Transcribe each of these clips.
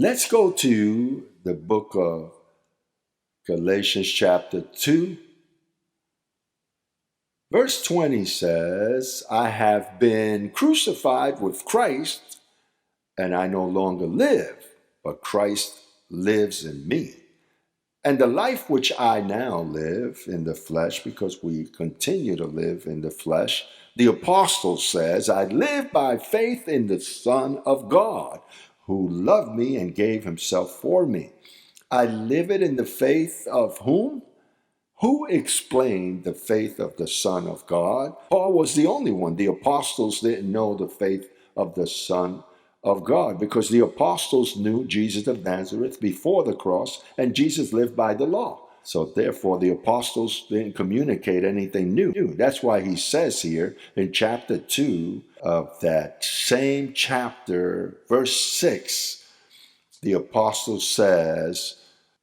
Let's go to the book of Galatians chapter 2. Verse 20 says, I have been crucified with Christ, and I no longer live, but Christ lives in me. And the life which I now live in the flesh, because we continue to live in the flesh, the apostle says, I live by faith in the Son of God, who loved me and gave himself for me. I live it in the faith of whom? Who explained the faith of the Son of God? Paul was the only one. The apostles didn't know the faith of the Son of God because the apostles knew Jesus of Nazareth before the cross, and Jesus lived by the law. So therefore, the apostles didn't communicate anything new. That's why he says here in chapter 2 of that same chapter, verse 6, the apostle says,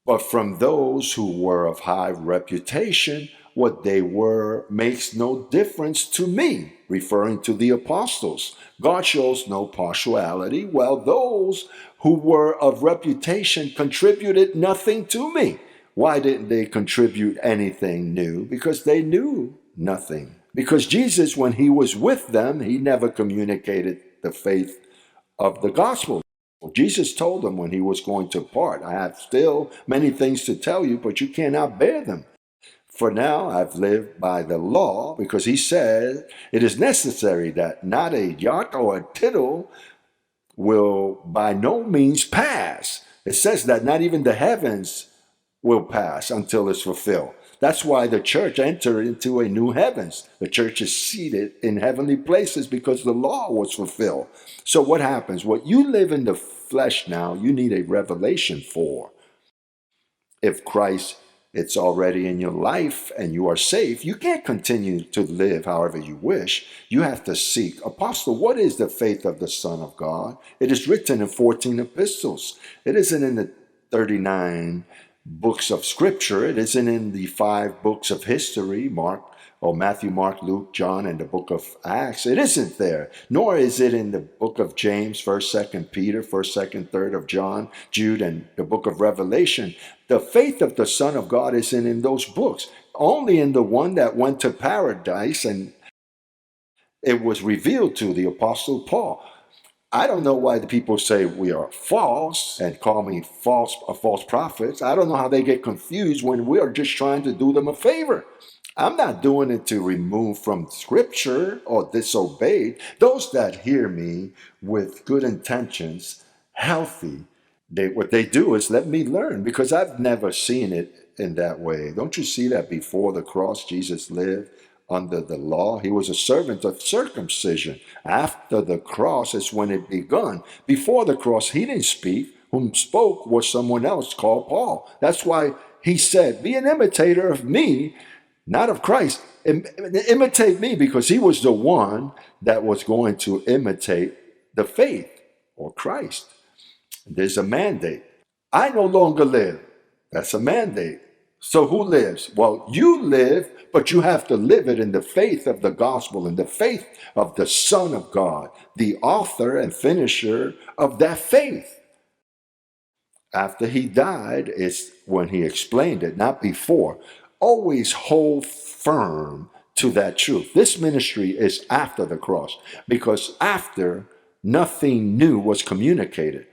but from those who were of high reputation, what they were makes no difference to me, referring to the apostles. God shows no partiality, while those who were of reputation contributed nothing to me. Why didn't they contribute anything new? Because they knew nothing. Because Jesus, when he was with them, he never communicated the faith of the gospel. Jesus told them when he was going to depart, I have still many things to tell you, but you cannot bear them. For now I've lived by the law, because he said it is necessary that not a jot or a tittle will by no means pass. It says that not even the heavens will pass until it's fulfilled. That's why the church entered into a new heavens. The church is seated in heavenly places because the law was fulfilled. So what happens? What you live in the flesh now, you need a revelation for. If Christ, it's already in your life and you are safe, you can't continue to live however you wish. You have to seek. Apostle, what is the faith of the Son of God? It is written in 14 epistles. It isn't in the 39 books of scripture. It isn't in the 5 books of history, Matthew, Mark, Luke, John, and the book of Acts. It isn't there. Nor is it in the book of James, 1st, 2nd Peter, 1st, 2nd, 3rd of John, Jude, and the book of Revelation. The faith of the Son of God isn't in those books. Only in the one that went to paradise and it was revealed to the Apostle Paul. I don't know why the people say we are false and call me false prophets. I don't know how they get confused when we are just trying to do them a favor. I'm not doing it to remove from scripture or disobey. Those that hear me with good intentions, healthy, what they do is let me learn, because I've never seen it in that way. Don't you see that before the cross, Jesus lived under the law? He was a servant of circumcision. After the cross is when it begun. Before the cross, he didn't speak. Whom spoke was someone else called Paul. That's why he said, be an imitator of me, not of Christ. Imitate me, because he was the one that was going to imitate the faith or Christ. There's a mandate. I no longer live. That's a mandate. So who lives? Well, you live, but you have to live it in the faith of the gospel, in the faith of the Son of God, the author and finisher of that faith. After he died is when he explained it, not before. Always hold firm to that truth. This ministry is after the cross, because after, nothing new was communicated.